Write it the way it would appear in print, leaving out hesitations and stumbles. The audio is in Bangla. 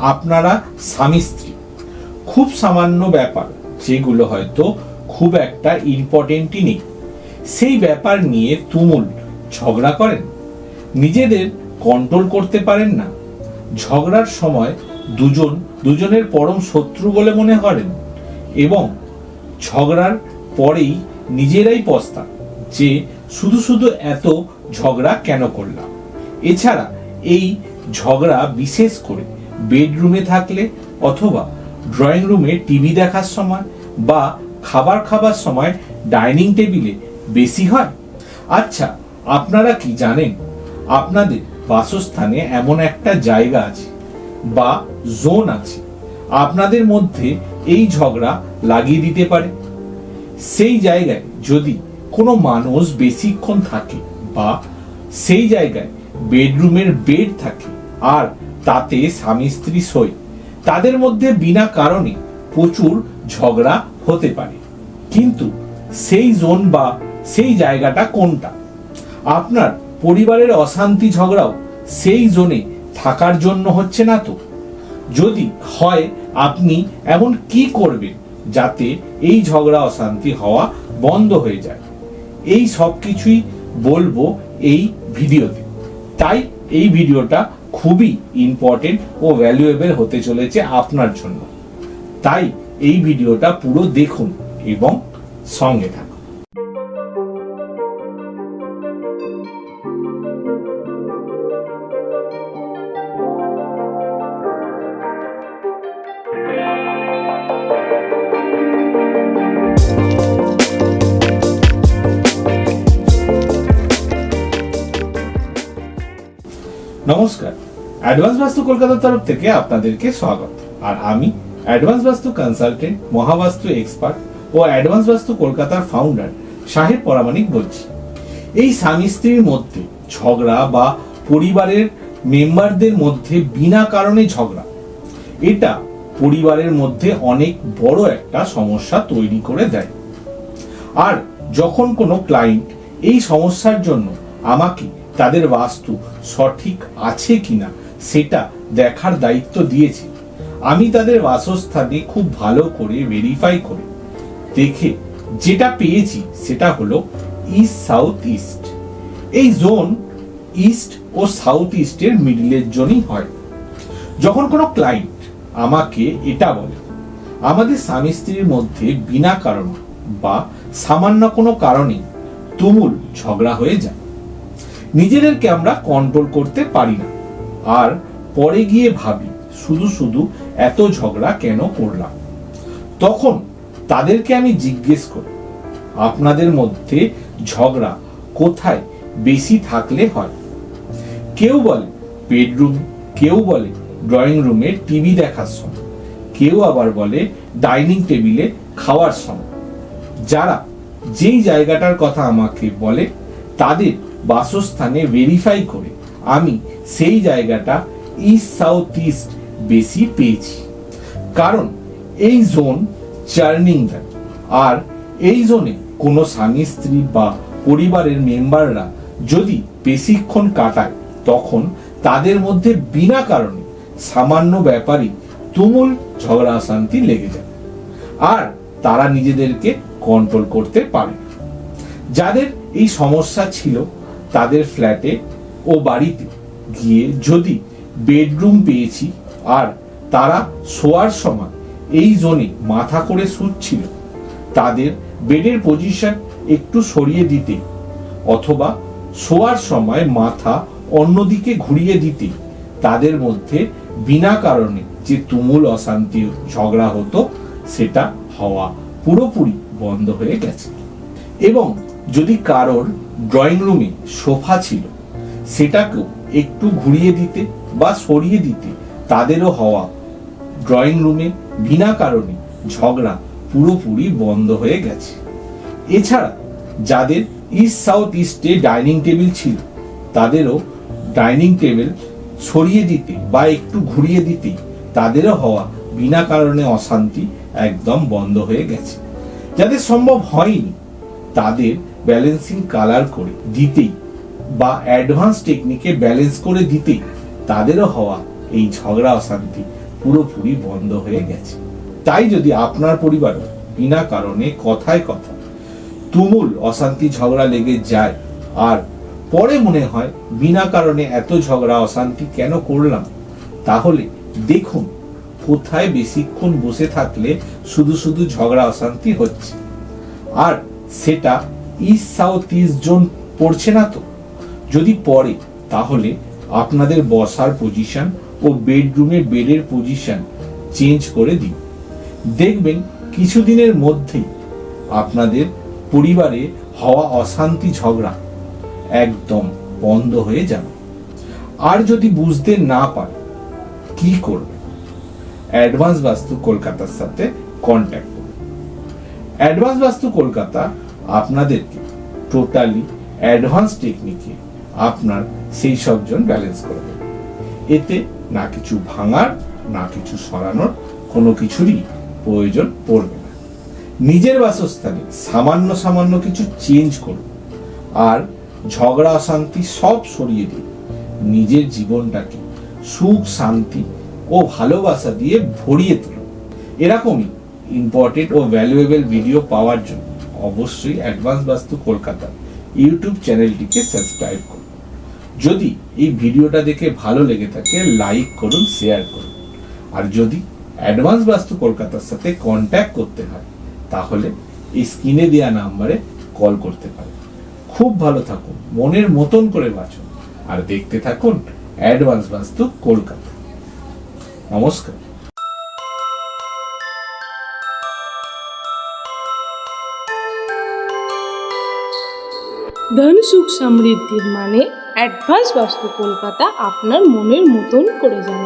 আপনারা স্বামী স্ত্রী, খুব সামান্য ব্যাপার যেগুলো হয়তো খুব একটা ইম্পর্টেন্টই নেই, সেই ব্যাপার নিয়ে তুমুল ঝগড়া করেন, নিজেদের কন্ট্রোল করতে পারেন না, ঝগড়ার সময় দুজনের পরম শত্রু বলে মনে করেন এবং ঝগড়ার পরেই নিজেরাই পস্তান যে শুধু এত ঝগড়া কেন করলাম। এছাড়া এই ঝগড়া বিশেষ করে বেডরুমে থাকলে অথবা ড্রয়িং রুমে টিভি দেখার সময় বা খাবার সময় ডাইনিং টেবিলে বেশি হয়। আচ্ছা, আপনারা কি জানেন আপনাদের বাসস্থানে এমন একটা জায়গা আছে বা জোন আছে আপনাদের মধ্যে এই ঝগড়া লাগিয়ে দিতে পারে? সেই জায়গায় যদি কোনো মানুষ বেশিক্ষণ থাকে বা সেই জায়গায় বেডরুমের বেড থাকে আর তাতে স্বামী স্ত্রী শোয়, তাদের মধ্যে বিনা কারণে প্রচুর ঝগড়া হতে পারে। কিন্তু সেই জোন বা সেই জায়গাটা কোনটা? আপনার পরিবারের অশান্তি ঝগড়াও সেই জোনে থাকার জন্য হচ্ছে না তো? যদি হয়, আপনি এমন কি করবেন যাতে এই ঝগড়া অশান্তি হওয়া বন্ধ হয়ে যায়? এই সব কিছুই বলবো এই ভিডিওতে। তাই এই ভিডিওটা খুবই ইম্পর্টেন্ট ও ভ্যালুয়েবল হতে চলেছে আপনার জন্য। তাই এই ভিডিওটা পুরো দেখুন এবং সঙ্গে থাকুন। নমস্কার, অ্যাডভান্স বাস্তু কলকাতার তরফ থেকে আপনাদেরকে স্বাগত। আর আমি অ্যাডভান্স বাস্তু কনসালটেন্ট, মহাবাস্তু এক্সপার্ট ও অ্যাডভান্স বাস্তু কলকাতার ফাউন্ডার সাহেব পরামানিক বলছি। এই স্বামী স্ত্রীর মধ্যে ঝগড়া বা পরিবারের মেম্বারদের মধ্যে বিনা কারণে ঝগড়া, এটা পরিবারের মধ্যে অনেক বড় একটা সমস্যা তৈরি করে দেয়। আর যখন কোনো ক্লায়েন্ট এই সমস্যার জন্য আমাকে তাদের বাস্তু সঠিক আছে কিনা সেটা দেখার দায়িত্ব দিয়েছে, আমি তাদের বাসস্থানে খুব ভালো করে ভেরিফাই করে দেখে যেটা পেয়েছি সেটা হলো ইস্ট সাউথ ইস্ট। এই জোন ইস্ট ও সাউথ ইস্টের মিডলের জন্যই হয়। যখন কোনো ক্লায়েন্ট আমাকে এটা বলে আমাদের স্বামী স্ত্রীর মধ্যে বিনা কারণ বা সামান্য কোনো কারণে তুমুল ঝগড়া হয়ে যায়, নিজেদেরকে আমরা কন্ট্রোল করতে পারি না, আর পরে গিয়ে ভাবি শুধু এত ঝগড়া কেন করলাম, তখন তাদেরকে আমি জিজ্ঞেস করি আপনাদের মধ্যে ঝগড়া কোথায় বেশি থাকলে হয়? কেউ বলে বেডরুম, কেউ বলে ড্রয়িং রুমে টিভি দেখার সময়, কেউ আবার বলে ডাইনিং টেবিলে খাওয়ার সময়। যারা যেই জায়গাটার কথা আমাকে বলে তাদের বাসস্থানে ভেরিফাই করে আমি সেই জায়গাটা ইস্ট সাউথ ইস্ট বেশি পেয়েছি, কারণ এই জোন চার্নিং দেয়। আর এই জোনে কোনো স্বামী স্ত্রী বা পরিবারের মেম্বাররা যদি বেশিক্ষণ কাটায়, তখন তাদের মধ্যে বিনা কারণে সামান্য ব্যাপারই তুমুল ঝগড়া অশান্তি লেগে যায়, আর তারা নিজেদেরকে কন্ট্রোল করতে পারে। যাদের এই সমস্যা ছিল তাদের ফ্ল্যাটে ও বাড়িতে গিয়ে যদি বেডরুম পেয়েছি আর তারা শোয়ার সময় এই জোনে মাথা করে শুচ্ছিল, তাদের বেডের পজিশন একটু সরিয়ে দিতে অথবা শোয়ার সময় মাথা অন্যদিকে ঘুরিয়ে দিতে তাদের মধ্যে বিনা কারণে যে তুমুল অশান্তি ঝগড়া হতো সেটা হওয়া পুরোপুরি বন্ধ হয়ে গেছে। এবং যদি কারোর ড্রয়িং রুমে সোফা ছিল, সেটাকেও একটু ঘুরিয়ে দিতে বা সরিয়ে দিতে তাদেরও হওয়া ড্রয়িং রুমে বিনা কারণে ঝগড়া পুরোপুরি বন্ধ হয়ে গেছে। এছাড়া যাদের ইস্ট সাউথ ইস্টে ডাইনিং টেবিল ছিল, তাদেরও ডাইনিং টেবিল সরিয়ে দিতে বা একটু ঘুরিয়ে দিতে তাদেরও হওয়া বিনা কারণে অশান্তি একদম বন্ধ হয়ে গেছে। যাদের সম্ভব হয়নি তাদের ব্যালেন্সিং কালার করে দিতেই বা অ্যাডভান্স টেকনিকে ব্যালেন্স করে দিতেই তাদেরও হওয়া এই ঝগড়া অশান্তি পুরোপুরি বন্ধ হয়ে গেছে। তাই যদি আপনার পরিবারে বিনা কারণে কথায় কথা তুমুল অশান্তি ঝগড়া লেগে যায় আর পরে মনে হয় বিনা কারণে এত ঝগড়া অশান্তি কেন করলাম, তাহলে দেখুন কোথায় বেশিক্ষণ বসে থাকলে শুধু শুধু ঝগড়া অশান্তি হচ্ছে। আর সেটা ইস্ট সাউথ ইস্ট জোন পড়ছে না তো? যদি পড়ে তাহলে আপনাদের বসার পজিশন ও বেডরুমে বেডের পজিশন চেঞ্জ করে দিন। দেখবেন কিছুদিনের মধ্যেই আপনাদের পরিবারে হওয়া অশান্তি ঝগড়া একদম বন্ধ হয়ে যাবে। আর যদি বুঝতে না পারে কি করবে, অ্যাডভান্স বাস্তু কলকাতার সাথে কন্ট্যাক্ট করুন। অ্যাডভান্স বাস্তু কলকাতা আপনাদেরকে টোটালি অ্যাডভান্স টেকনিকে আপনার সেই সব জন ব্যালেন্স করে দেবে। এতে না কিছু ভাঙার না কিছু সরানোর কোনো কিছুরই প্রয়োজন পড়বে না। নিজের বাসস্থানে সামান্য সামান্য কিছু চেঞ্জ করুন আর ঝগড়া অশান্তি সব সরিয়ে দিন। নিজের জীবনটাকে সুখ শান্তি ও ভালোবাসা দিয়ে ভরিয়ে তুলুন। এরকমই ইম্পর্টেন্ট ও ভ্যালুয়েবল ভিডিও পাওয়ার জন্য অবশ্যই অ্যাডভান্স বাস্তু কলকাতা ইউটিউব চ্যানেলটিকে সাবস্ক্রাইব করুন। যদি এই ভিডিওটা দেখে ভালো লেগে থাকে লাইক করুন, শেয়ার করুন। আর যদি অ্যাডভান্স বাস্তু কলকাতার সাথে কন্ট্যাক্ট করতে হয় তাহলে এই স্ক্রিনে দেওয়া নাম্বারে কল করতে পারেন। খুব ভালো থাকুন, মনের মতন করে বাঁচুন আর দেখতে থাকুন অ্যাডভান্স বাস্তু কলকাতা। নমস্কার। ধন সুখ সমৃদ্ধির মানে অ্যাডভান্স বাস্তু কলকাতা আপনার মনের মতন করে যাবে।